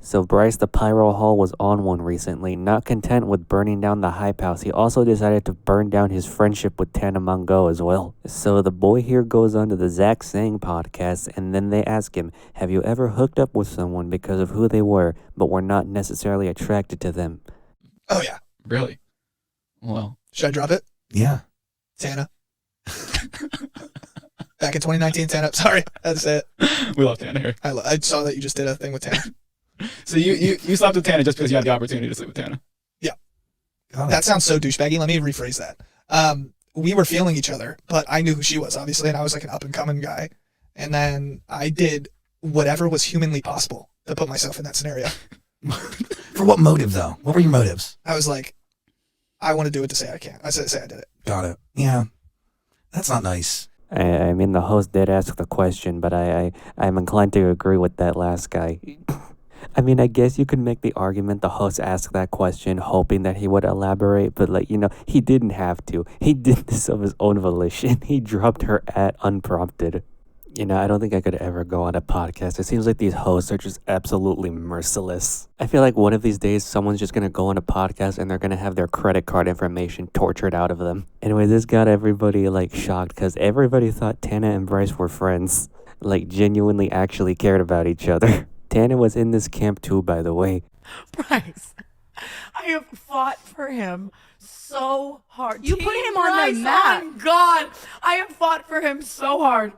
So Bryce the Pyro Hall was on one recently. Not content with burning down the hype house, he also decided to burn down his friendship with Tana Mojo as well. So the boy here goes on to the Zach Sang podcast, and then they ask him, have you ever hooked up with someone because of who they were, but were not necessarily attracted to them? Oh, yeah. Really? Well. Should I drop it? Yeah. Tana. Back in 2019, Tana. Sorry, I had to say it. We love Tana here. I saw that you just did a thing with Tana. So you slept with Tana just because you had the opportunity to sleep with Tana? Yeah. That sounds so douchebaggy. Let me rephrase that. We were feeling each other, but I knew who she was, obviously, and I was like an up-and-coming guy. And then I did whatever was humanly possible to put myself in that scenario. For what motive, though? What were your motives? I was like, I want to do it to say I can. I said, say I did it. Got it. Yeah. That's not nice. I mean, the host did ask the question, but I'm inclined to agree with that last guy. I mean, I guess you could make the argument the host asked that question hoping that he would elaborate, but he didn't have to. He did this of his own volition. He dropped her at unprompted. I don't think I could ever go on a podcast. It seems like these hosts are just absolutely merciless. I feel like one of these days someone's just going to go on a podcast and they're going to have their credit card information tortured out of them. Anyway, this got everybody shocked because everybody thought Tana and Bryce were friends. Genuinely actually cared about each other. Tana was in this camp too, by the way. Bryce, I have fought for him so hard. You put him on the map. Oh my God, I have fought for him so hard.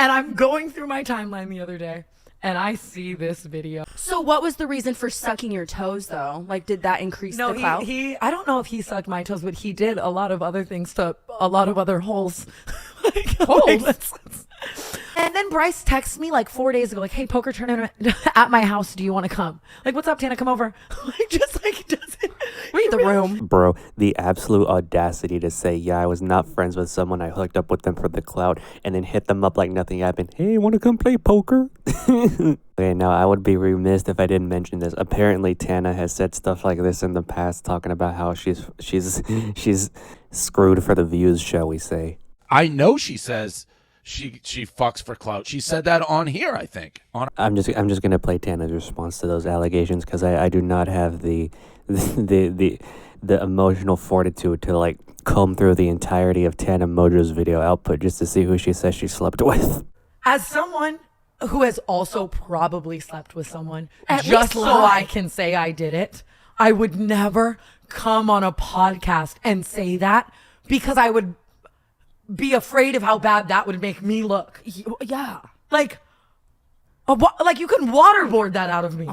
And I'm going through my timeline the other day, and I see this video. So what was the reason for sucking your toes, though? Did that increase the clout? I don't know if he sucked my toes, but he did a lot of other things to a lot of other holes. Holes? And then Bryce texted me 4 days ago, hey, poker tournament at my house. Do you want to come? What's up, Tana? Come over. Doesn't read the room. Bro, the absolute audacity to say, yeah, I was not friends with someone. I hooked up with them for the clout and then hit them up like nothing happened. Hey, want to come play poker? Okay, now I would be remiss if I didn't mention this. Apparently, Tana has said stuff like this in the past, talking about how she's screwed for the views, shall we say. I know she says she fucks for clout. She said that on here, I think. I'm just gonna play Tana's response to those allegations because I do not have the emotional fortitude to comb through the entirety of Tana Mojo's video output just to see who she says she slept with. As someone who has also probably slept with someone, At just least so lie. I can say I did it, I would never come on a podcast and say that because I would be afraid of how bad that would make me look. Yeah. You can waterboard that out of me.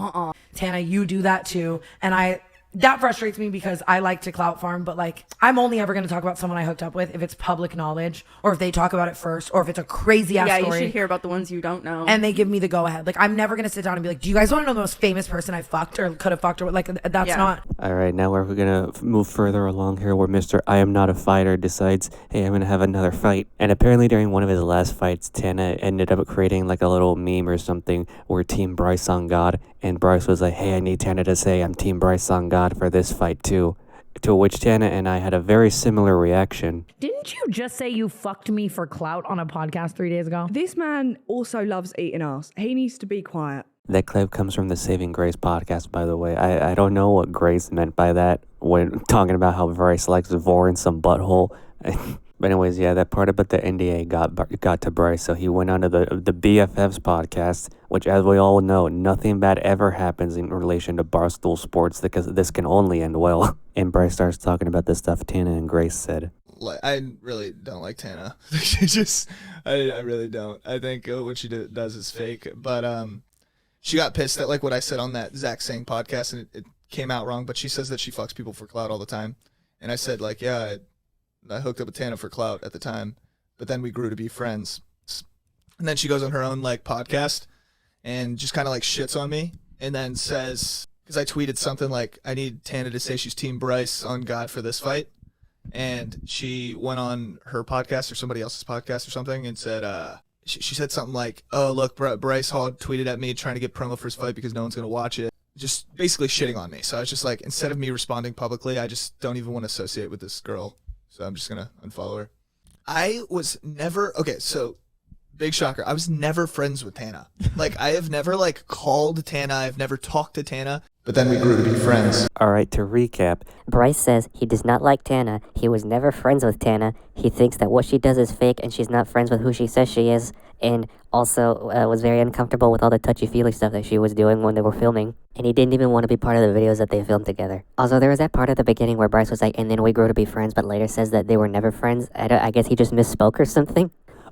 Tana, you do that too. And that frustrates me because I like to clout farm, but I'm only ever going to talk about someone I hooked up with if it's public knowledge or if they talk about it first or if it's a crazy ass story. Yeah, you should hear about the ones you don't know. And they give me the go ahead. I'm never going to sit down and be like, do you guys want to know the most famous person I fucked or could have fucked or that's not. All right, now we're going to move further along here where Mr. I am not a fighter decides, hey, I'm going to have another fight. And apparently during one of his last fights, Tana ended up creating a little meme or something where Team Bryce on God. And Bryce was like, hey, I need Tana to say I'm Team Bryce on God for this fight too. To which Tana and I had a very similar reaction. Didn't you just say you fucked me for clout on a podcast 3 days ago? This man also loves eating ass. He needs to be quiet. That clip comes from the Saving Grace podcast, by the way. I don't know what Grace meant by that when talking about how Bryce likes devouring some butthole. But anyways, yeah, that part about the NDA got to Bryce, so he went on to the BFFs podcast, which, as we all know, nothing bad ever happens in relation to Barstool Sports because this can only end well. And Bryce starts talking about the stuff Tana and Grace said. I really don't like Tana. I really don't. I think what she does is fake. But she got pissed at what I said on that Zach Sang podcast, and it came out wrong. But she says that she fucks people for clout all the time, and I said yeah. I hooked up with Tana for clout at the time, but then we grew to be friends. And then she goes on her own podcast and just kind of shits on me and then says, because I tweeted something I need Tana to say she's Team Bryce on God for this fight. And she went on her podcast or somebody else's podcast or something and said, she said something oh, look, Bryce Hall tweeted at me trying to get promo for his fight because no one's going to watch it. Just basically shitting on me. So I was just instead of me responding publicly, I just don't even want to associate with this girl. So I'm just going to unfollow her. I was never... Okay, so big shocker. I was never friends with Tana. Like, I have never, like, called Tana. I've never talked to Tana. But then we grew to be friends. All right, to recap, Bryce says he does not like Tana. He was never friends with Tana. He thinks that what she does is fake and she's not friends with who she says she is. And also was very uncomfortable with all the touchy-feely stuff that she was doing when they were filming. And he didn't even want to be part of the videos that they filmed together. Also, there was that part at the beginning where Bryce was like, and then we grew to be friends, but later says that they were never friends. I guess he just misspoke or something.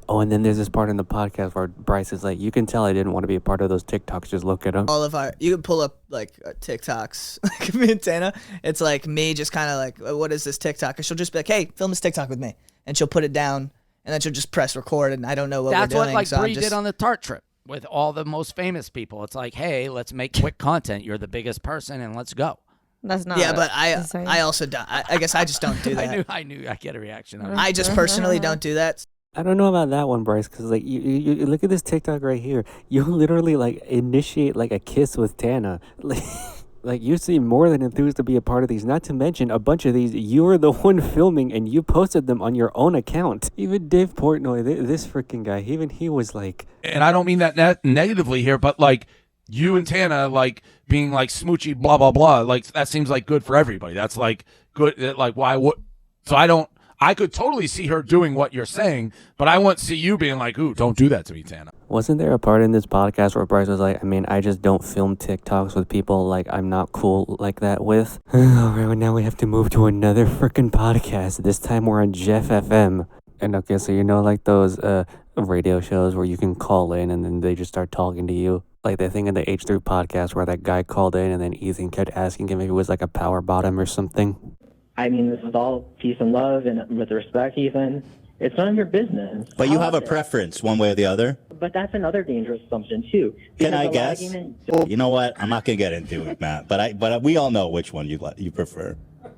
oh, and then there's this part in the podcast where Bryce is like, you can tell I didn't want to be a part of those TikToks. Just look at them. All of our, you can pull up like TikToks, like me and Tana. It's like me just kind of like, what is this TikTok? And she'll just be like, hey, film this TikTok with me. And she'll put it down and then she'll just press record and I don't know what That's we're doing. what like so Bree did on the Tart trip with all the most famous people. It's like, hey, let's make quick content. You're the biggest person and let's go. That's not. Yeah, but I also don't. I guess I just don't do that. I knew I get a reaction. I just personally don't do that. I don't know about that one, Bryce, because like you look at this TikTok right here. You literally like initiate like a kiss with Tana. Like you seem more than enthused to be a part of these. Not to mention a bunch of these you were the one filming and you posted them on your own account. Even Dave Portnoy, this freaking guy, even he was like. And I don't mean that negatively here, but like you and Tana like being like smoochy blah blah blah. Like that seems like good for everybody. That's like good. Like why would? So I could totally see her doing what you're saying, but I won't see you being like, ooh, don't do that to me, Tana. Wasn't there a part in this podcast where Bryce was like, I mean, I just don't film TikToks with people like I'm not cool like that with? Alright, well, now we have to move to another freaking podcast. This time we're on Jeff FM. And okay, so you know like those radio shows where you can call in and then they just start talking to you? Like that thing in the H3 podcast where that guy called in and then Ethan kept asking him if he was like a power bottom or something? I mean, this is all peace and love and with respect, Ethan. It's none of your business. But you have a preference one way or the other? But that's another dangerous assumption, too. Can I guess? You know what? I'm not going to get into it, Matt. But we all know which one you prefer.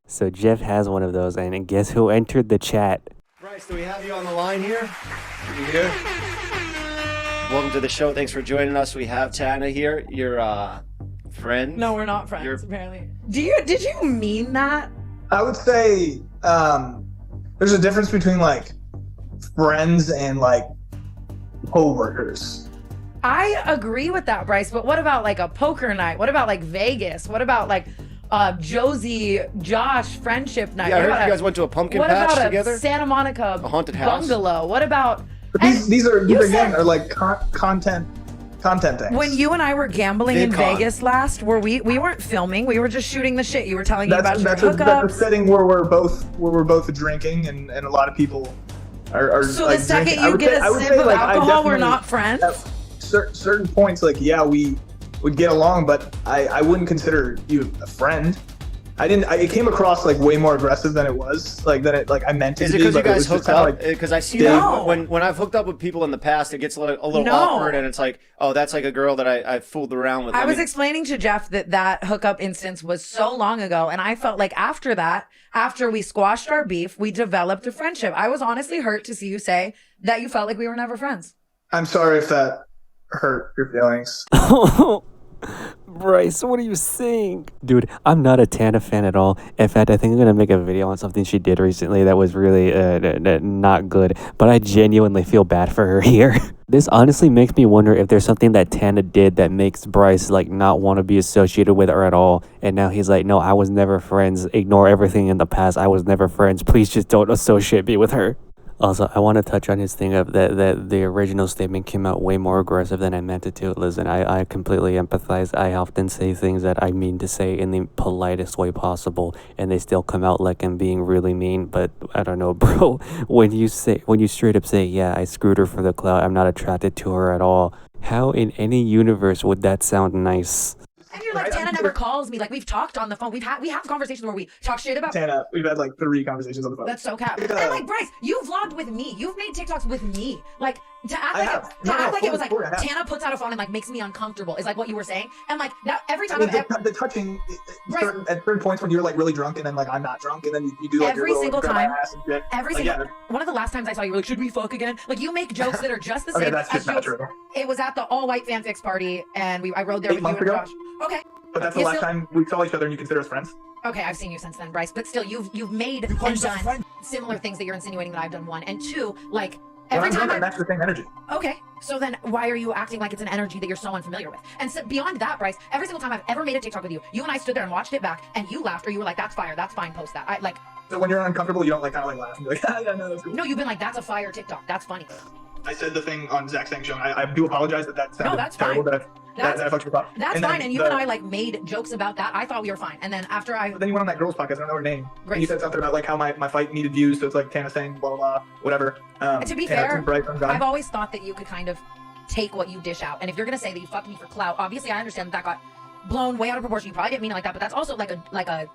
So Jeff has one of those, and guess who entered the chat? Bryce, do we have you on the line here? Are you here? Welcome to the show. Thanks for joining us. We have Tana here, your friend. No, we're not friends, apparently. Did you mean that? I would say there's a difference between like friends and like co-workers. I agree with that, Bryce, but what about like a poker night? What about like Vegas? What about like Josie, Josh friendship night? Yeah, I heard you guys went to a pumpkin patch together. What about a Santa Monica a haunted house bungalow? What about... These are again are like content things. When you and I were gambling in Vegas last, we weren't filming. We were just shooting the shit. You were telling me about your hookups. That's a setting where we're both drinking, and a lot of people are. So like, the second drinking. you get a sip of alcohol, we're not friends. At certain points, like we would get along, but I wouldn't consider you a friend. It came across like way more aggressive than it was. Like I meant it to be. Is it because you but guys hooked up? Because I see that when I've hooked up with people in the past, it gets a little awkward, and it's like, oh, that's like a girl that I fooled around with. I was explaining to Jeff that hookup instance was so long ago, and I felt like after we squashed our beef, we developed a friendship. I was honestly hurt to see you say that you felt like we were never friends. I'm sorry if that hurt your feelings. Bryce, what are you saying? Dude, I'm not a Tana fan at all. In fact, I think I'm going to make a video on something she did recently that was really not good. But I genuinely feel bad for her here. This honestly makes me wonder if there's something that Tana did that makes Bryce like not want to be associated with her at all. And now he's like, no, I was never friends. Ignore everything in the past. I was never friends. Please just don't associate me with her. Also, I want to touch on his thing of that the original statement came out way more aggressive than I meant it to. Listen, I completely empathize. I often say things that I mean to say in the politest way possible, and they still come out like I'm being really mean. But I don't know, bro. When you straight up say, yeah, I screwed her for the clout, I'm not attracted to her at all. How in any universe would that sound nice? And you're like, Tana never calls me. Like, we've talked on the phone. We have conversations where we talk shit about Tana. We've had like 3 conversations on the phone. That's so cap. And like, Bryce, you vlogged with me. You've made TikToks with me. Like, to act like it was like Tana puts out a phone and like makes me uncomfortable is like what you were saying. And like now every time the touching at certain points when you're like really drunk and then like I'm not drunk and then you do like every single time. Yeah. One of the last times I saw you were like, should we fuck again? Like you make jokes that are just the same. Okay, that's just not true. It was at the all white fanfics party and I rode there with you and Josh. Okay. But that's the last time we saw each other and you consider us friends? Okay, I've seen you since then, Bryce. But still, you've made and done similar things that you're insinuating that I've done. 1 and 2, like Every time I match the same energy. Okay, so then why are you acting like it's an energy that you're so unfamiliar with? And so beyond that, Bryce, every single time I've ever made a TikTok with you, you and I stood there and watched it back, and you laughed, or you were like, "That's fire, that's fine, post that." I like. So when you're uncomfortable, you don't like kind of like laugh and be like, "Ah, yeah, no, that's cool." No, you've been like, "That's a fire TikTok, that's funny." I said the thing on Zach Sang show. I do apologize that sounded that's terrible. fine. That I fucked your thought. That's fine, and you and I like made jokes about that. I thought we were fine, and then after But then you went on that girl's podcast. I don't know her name. Grace. And you said something about like how my fight needed views. So it's like Tana saying blah blah blah, whatever. To be Tana, fair, Bryce, I'm done. I've always thought that you could kind of take what you dish out. And if you're gonna say that you fucked me for clout, obviously I understand that got blown way out of proportion. You probably didn't mean it like that, but that's also like a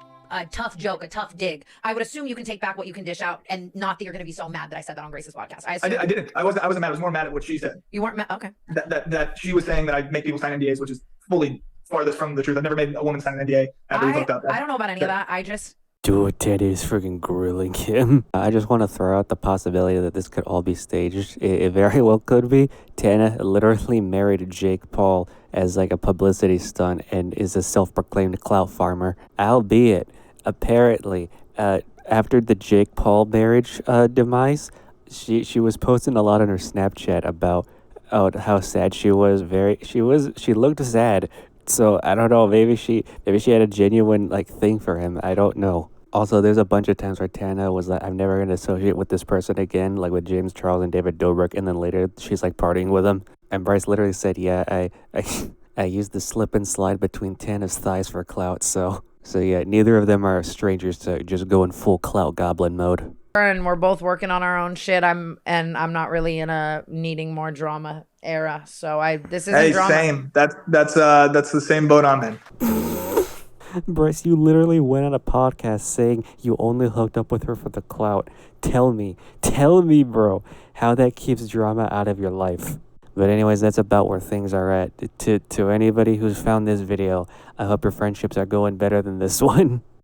tough joke, a tough dig. I would assume you can take back what you can dish out, and not that you're gonna be so mad that I said that on Grace's podcast. I didn't. I wasn't mad. I was more mad at what she said. You weren't mad. Okay. That she was saying that I make people sign NDAs, which is fully farthest from the truth. I've never made a woman sign an NDA after we hooked up. I don't know about any of that. I just. Dude, Teddy is freaking grilling him. I just want to throw out the possibility that this could all be staged. It very well could be. Tana literally married Jake Paul as like a publicity stunt and is a self-proclaimed clout farmer. Albeit, apparently, after the Jake Paul marriage demise, she was posting a lot on her Snapchat about how sad she was. She looked sad. So I don't know, maybe she had a genuine like thing for him. I don't know. Also, there's a bunch of times where Tana was like, I'm never going to associate with this person again, like with James Charles and David Dobrik, and then later she's like partying with him. And Bryce literally said, yeah, I used the slip and slide between Tana's thighs for clout. So yeah, neither of them are strangers to just going full clout goblin mode. And we're both working on our own shit. I'm not really in a needing more drama era. So this isn't drama. Same. That's the same boat I'm in. Bryce, you literally went on a podcast saying you only hooked up with her for the clout. Tell me, bro, how that keeps drama out of your life. But anyways, that's about where things are at. To anybody who's found this video, I hope your friendships are going better than this one.